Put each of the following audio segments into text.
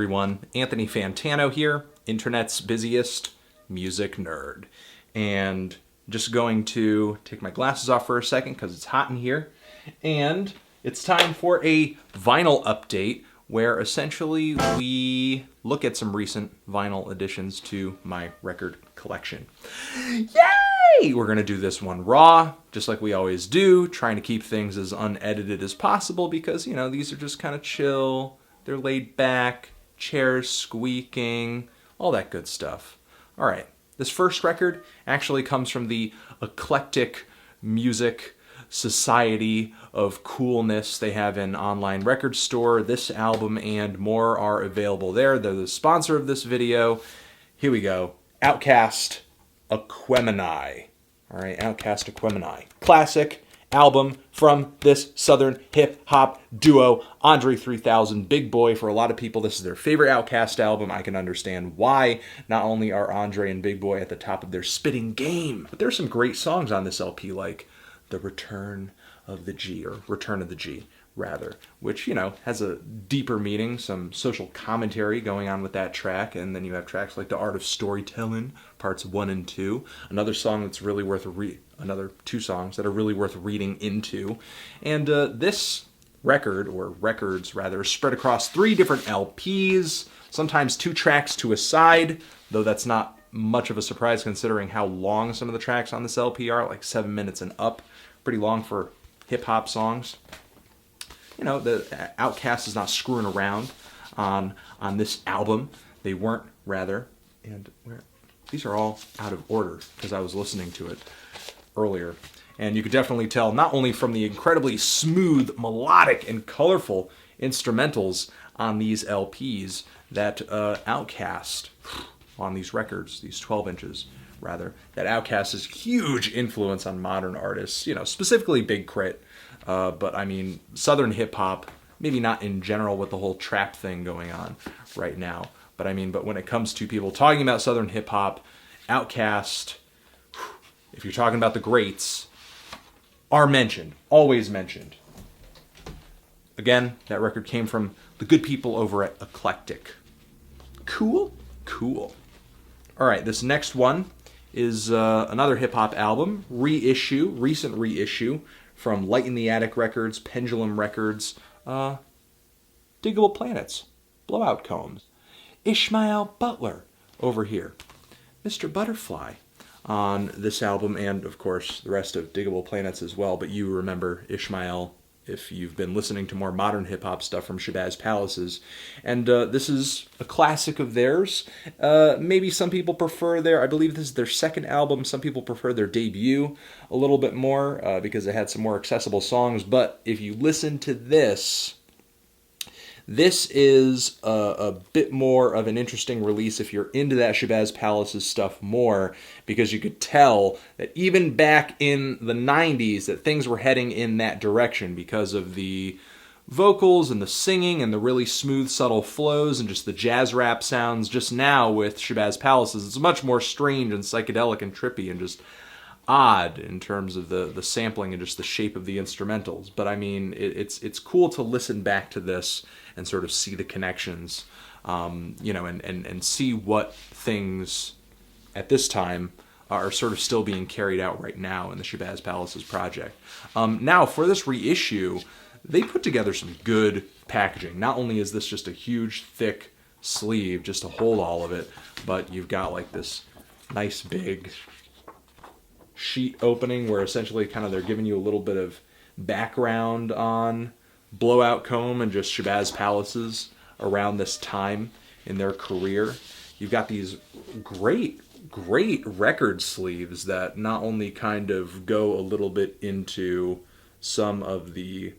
Everyone, Anthony Fantano here, internet's busiest music nerd. And just going to take my glasses off for a second because it's hot in here. And it's time for a vinyl update where essentially we look at some recent vinyl additions to my record collection. Yay! We're going to do this one raw, just like we always do, trying to keep things as unedited as possible because, you know, these are just kind of chill, they're laid back, chairs squeaking, all that good stuff. All right, this first record actually comes from the Eclectic Music Society of Coolness. They have an online record store. This album and more are available there. They're the sponsor of this video. Here we go. Outcast Aquemini. All right, Outcast Aquemini. Classic album from this southern hip-hop duo, Andre 3000, Big Boy. For a lot of people, this is their favorite Outcast album. I can understand why. Not only are Andre and Big Boy at the top of their spitting game, but there's some great songs on this LP, like The Return of the G, or Return of the G, rather, which, you know, has a deeper meaning, some social commentary going on with that track. And then you have tracks like The Art of Storytelling, parts 1 and 2. Another song that's really worth another 2 songs that are really worth reading into. And this record, or records rather, spread across 3 different LPs, sometimes 2 tracks to a side, though that's not much of a surprise considering how long some of the tracks on this LP are, like 7 minutes and up. Pretty long for hip-hop songs. You know, the Outkast is not screwing around on this album. They weren't, rather. And these are all out of order because I was listening to it earlier. And you could definitely tell, not only from the incredibly smooth, melodic, and colorful instrumentals on these LPs, that Outkast, on these records, these 12 inches, rather, that Outkast is a huge influence on modern artists, you know, specifically Big Crit. But I mean, Southern hip hop, maybe not in general with the whole trap thing going on right now. But I mean, but when it comes to people talking about Southern hip hop, Outkast, if you're talking about the greats, are mentioned, always mentioned. Again, that record came from the good people over at Eclectic. Cool? Cool. All right, this next one is another hip hop album, recent reissue, from Light in the Attic Records, Pendulum Records, Digable Planets, Blowout Combs, Ishmael Butler over here, Mr. Butterfly on this album, and of course the rest of Digable Planets as well. But you remember Ishmael if you've been listening to more modern hip-hop stuff from Shabazz Palaces. And this is a classic of theirs. Maybe some people prefer I believe this is their second album. Some people prefer their debut a little bit more because it had some more accessible songs. But if you listen to this, this is a bit more of an interesting release if you're into that Shabazz Palaces stuff more, because you could tell that even back in the 90s that things were heading in that direction because of the vocals and the singing and the really smooth, subtle flows and just the jazz rap sounds. Just now with Shabazz Palaces, it's much more strange and psychedelic and trippy and just odd in terms of the sampling and just the shape of the instrumentals. But I mean, it's cool to listen back to this and sort of see the connections, you know, and see what things at this time are sort of still being carried out right now in the Shabazz Palaces project. Now, for this reissue, they put together some good packaging. Not only is this just a huge, thick sleeve just to hold all of it, but you've got like this nice big sheet opening where essentially kind of they're giving you a little bit of background on Blowout Comb and just Shabazz Palaces around this time in their career. You've got these great record sleeves that not only kind of go a little bit into some of the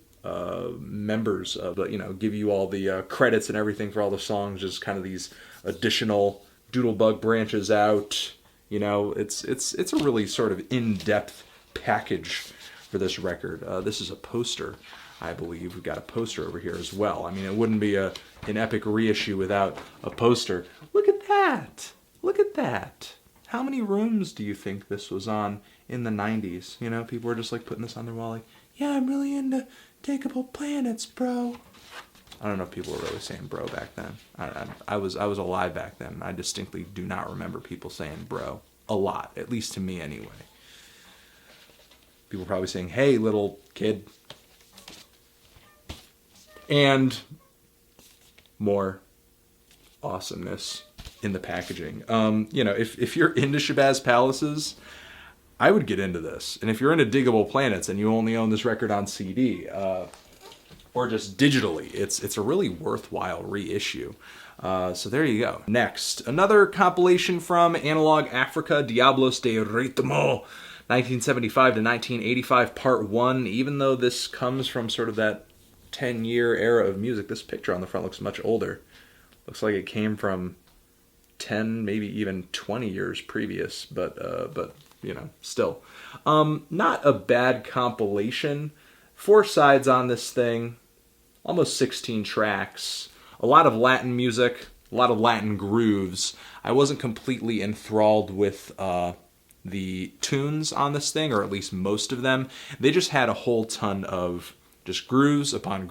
members of, you know, give you all the credits and everything for all the songs, just kind of these additional Doodlebug branches out. You know, it's a really sort of in-depth package for this record. This is a poster, I believe. We've got a poster over here as well. I mean, it wouldn't be an epic reissue without a poster. Look at that! Look at that! How many rooms do you think this was on in the 90s? You know, people were just like putting this on their wall like, yeah, I'm really into Digable Planets, bro. I don't know if people were really saying bro back then. I was alive back then. I distinctly do not remember people saying bro a lot, at least to me anyway. People probably saying, hey, little kid. And more awesomeness in the packaging. You know, if you're into Shabazz Palaces, I would get into this. And if you're into Digable Planets and you only own this record on CD, or just digitally, it's a really worthwhile reissue. So there you go. Next, another compilation from Analog Africa, Diablos de Ritmo, 1975 to 1985, Part 1. Even though this comes from sort of that 10-year era of music, this picture on the front looks much older. Looks like it came from 10, maybe even 20 years previous, but you know, still. Not a bad compilation. 4 sides on this thing. Almost 16 tracks, a lot of Latin music, a lot of Latin grooves. I wasn't completely enthralled with the tunes on this thing, or at least most of them. They just had a whole ton of just grooves upon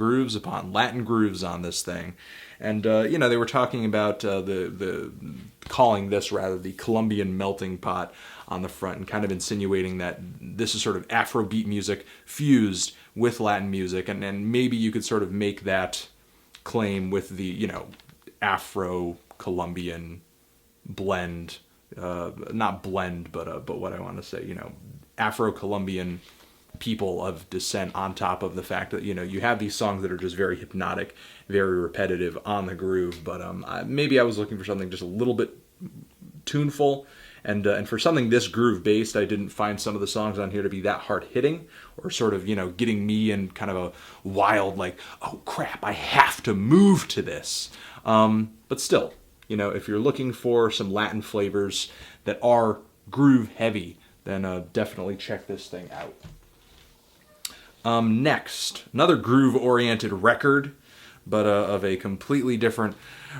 Latin grooves on this thing. And, you know, they were talking about calling this, rather, the Colombian melting pot on the front, and kind of insinuating that this is sort of Afrobeat music fused with Latin music, and maybe you could sort of make that claim with the, you know, Afro-Colombian blend, not blend, but what I want to say, you know, Afro-Colombian people of descent, on top of the fact that, you know, you have these songs that are just very hypnotic, very repetitive on the groove, but maybe I was looking for something just a little bit tuneful, and for something this groove based, I didn't find some of the songs on here to be that hard hitting, or sort of, you know, getting me in kind of a wild, like, oh crap, I have to move to this. But still, you know, if you're looking for some Latin flavors that are groove heavy, then definitely check this thing out. Next, another groove-oriented record, but of a completely different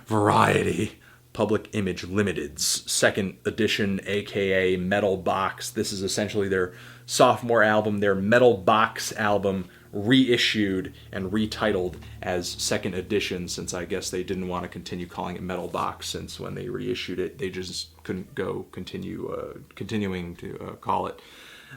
variety. Public Image Limited's second edition, aka Metal Box. This is essentially their sophomore album, their Metal Box album, reissued and retitled as second edition, since I guess they didn't want to continue calling it Metal Box, since when they reissued it, they just couldn't go continuing to call it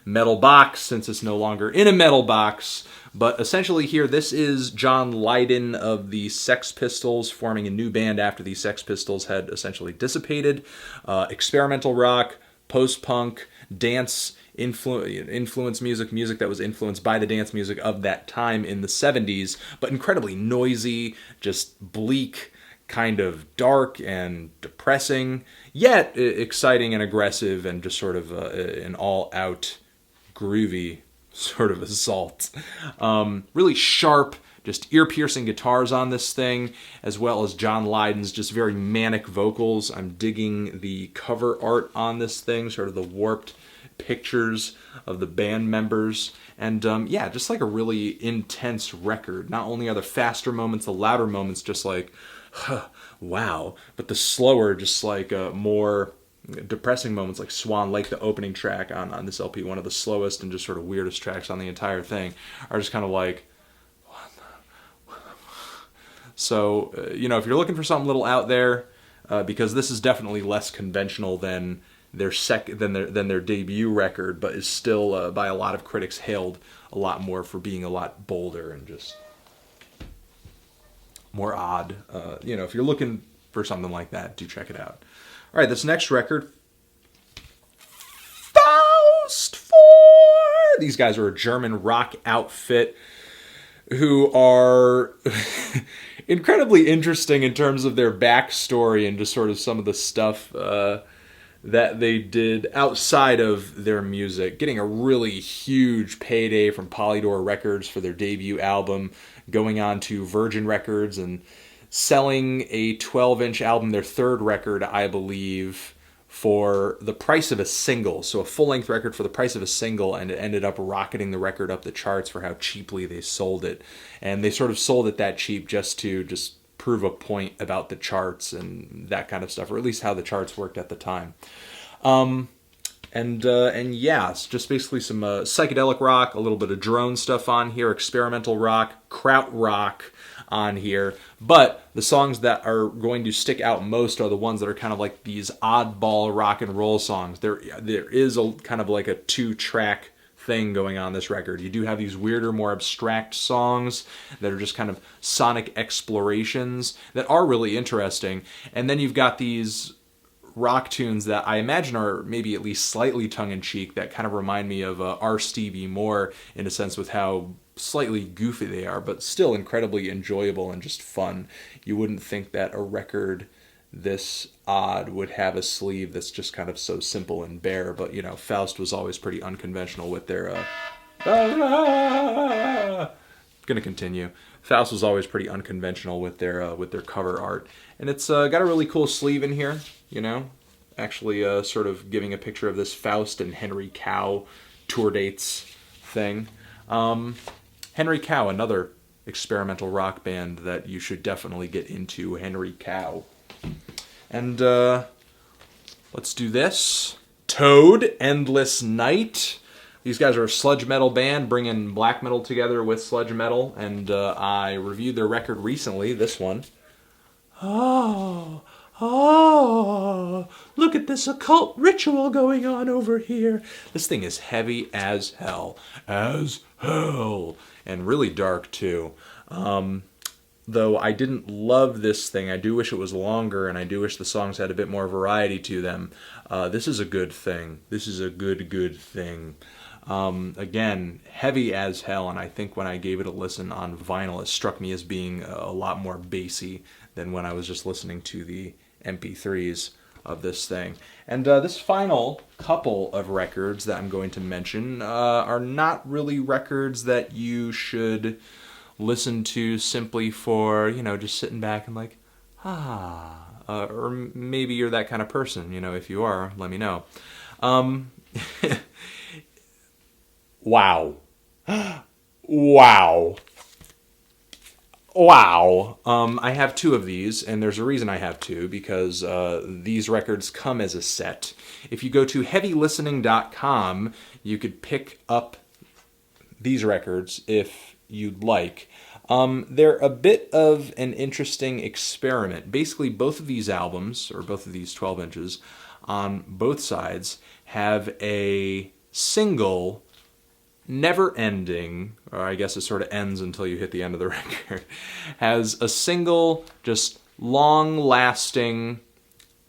Metal Box, since it's no longer in a metal box. But essentially here, this is John Lydon of the Sex Pistols forming a new band after the Sex Pistols had essentially dissipated. Experimental rock, post-punk, dance influence music that was influenced by the dance music of that time in the 70s, but incredibly noisy, just bleak, kind of dark and depressing, yet exciting and aggressive, and just sort of an all-out groovy sort of assault. Really sharp, just ear-piercing guitars on this thing, as well as John Lydon's just very manic vocals. I'm digging the cover art on this thing, sort of the warped pictures of the band members. And yeah, just like a really intense record. Not only are the faster moments, the louder moments just like, wow, but the slower, just like more depressing moments, like Swan Lake, the opening track on this LP, one of the slowest and just sort of weirdest tracks on the entire thing, are just kind of like, so, you know, if you're looking for something a little out there, because this is definitely less conventional than their debut record, but is still by a lot of critics hailed a lot more for being a lot bolder and just more odd. You know, if you're looking for something like that, do check it out. All right, this next record, Faust 4. These guys are a German rock outfit who are incredibly interesting in terms of their backstory and just sort of some of the stuff that they did outside of their music. Getting a really huge payday from Polydor Records for their debut album, going on to Virgin Records and selling a 12-inch album, their third record, I believe, for the price of a single. So a full-length record for the price of a single, and it ended up rocketing the record up the charts for how cheaply they sold it. And they sort of sold it that cheap just to prove a point about the charts and that kind of stuff, or at least how the charts worked at the time. And yeah, it's just basically some psychedelic rock, a little bit of drone stuff on here, experimental rock, kraut rock, on here, but the songs that are going to stick out most are the ones that are kind of like these oddball rock and roll songs. There is a kind of like a 2-track thing going on this record. You do have these weirder, more abstract songs that are just kind of sonic explorations that are really interesting, and then you've got these rock tunes that I imagine are maybe at least slightly tongue-in-cheek that kind of remind me of R. Stevie Moore in a sense with how slightly goofy they are, but still incredibly enjoyable and just fun. You wouldn't think that a record this odd would have a sleeve that's just kind of so simple and bare, but you know, Faust was always pretty unconventional with their gonna continue. Faust was always pretty unconventional with their cover art, and it's got a really cool sleeve in here. You know, actually, sort of giving a picture of this Faust and Henry Cow tour dates thing. Henry Cow, another experimental rock band that you should definitely get into. Henry Cow, and let's do this. Toad, Endless Night. These guys are a sludge metal band bringing black metal together with sludge metal, and I reviewed their record recently, this one. Oh, look at this occult ritual going on over here. This thing is heavy as hell. And really dark, too. Though I didn't love this thing. I do wish it was longer, and I do wish the songs had a bit more variety to them. This is a good thing. This is a good thing. Again, heavy as hell, and I think when I gave it a listen on vinyl, it struck me as being a lot more bassy than when I was just listening to the MP3s of this thing. And this final couple of records that I'm going to mention are not really records that you should listen to simply for, you know, just sitting back and like, or maybe you're that kind of person. You know, if you are, let me know. Wow. Wow. I have 2 of these, and there's a reason I have 2, because these records come as a set. If you go to heavylistening.com, you could pick up these records if you'd like. They're a bit of an interesting experiment. Basically, both of these albums, or both of these 12 inches, on both sides, have a single never-ending, or I guess it sort of ends until you hit the end of the record, has a single, just long-lasting,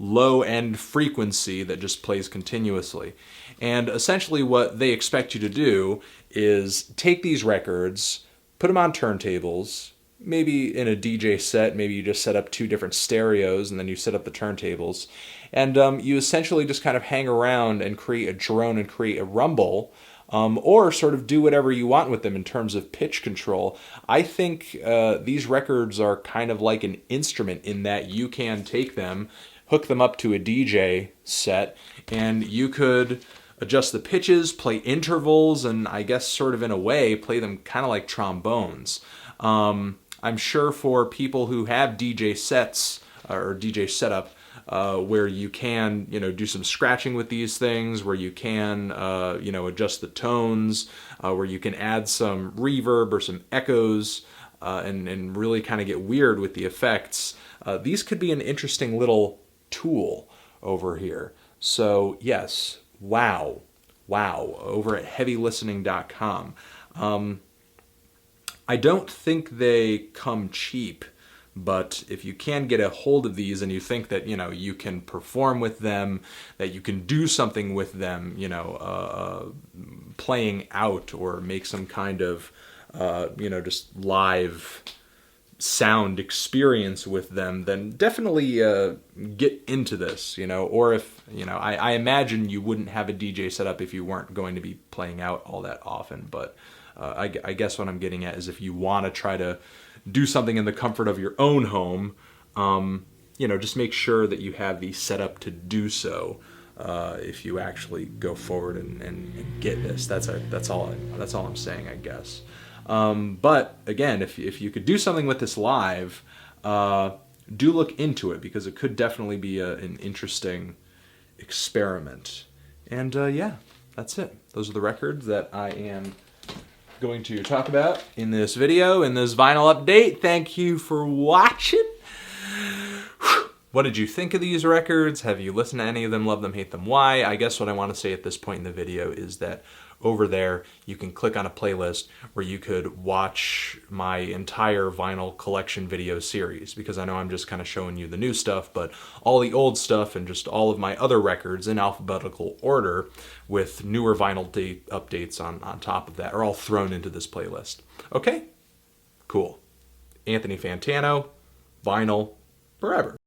low-end frequency that just plays continuously. And essentially what they expect you to do is take these records, put them on turntables, maybe in a DJ set, maybe you just set up 2 different stereos and then you set up the turntables, and you essentially just kind of hang around and create a drone and create a rumble, or sort of do whatever you want with them in terms of pitch control. I think these records are kind of like an instrument in that you can take them, hook them up to a DJ set, and you could adjust the pitches, play intervals, and I guess sort of in a way play them kind of like trombones. I'm sure for people who have DJ sets or DJ setup, where you can, you know, do some scratching with these things, where you can, you know, adjust the tones, where you can add some reverb or some echoes, and really kind of get weird with the effects. These could be an interesting little tool over here. So yes, wow, over at heavylistening.com. I don't think they come cheap, but if you can get a hold of these and you think that, you know, you can perform with them, that you can do something with them, you know, playing out or make some kind of, you know, just live sound experience with them, then definitely get into this, you know. Or if, you know, I imagine you wouldn't have a DJ set up if you weren't going to be playing out all that often, but I guess what I'm getting at is if you want to try to do something in the comfort of your own home, you know, just make sure that you have the setup to do so. If you actually go forward and get this, that's all I'm saying, I guess. But again, if you could do something with this live, do look into it, because it could definitely be an interesting experiment. And yeah, that's it. Those are the records that I am going to talk about in this video, in this vinyl update. Thank you for watching. What did you think of these records? Have you listened to any of them? Love them, hate them, why? I guess what I want to say at this point in the video is that over there you can click on a playlist where you could watch my entire vinyl collection video series, because I know I'm just kind of showing you the new stuff, but all the old stuff and just all of my other records in alphabetical order with newer vinyl date updates on top of that are all thrown into this playlist. Okay? Cool. Anthony Fantano, vinyl, forever.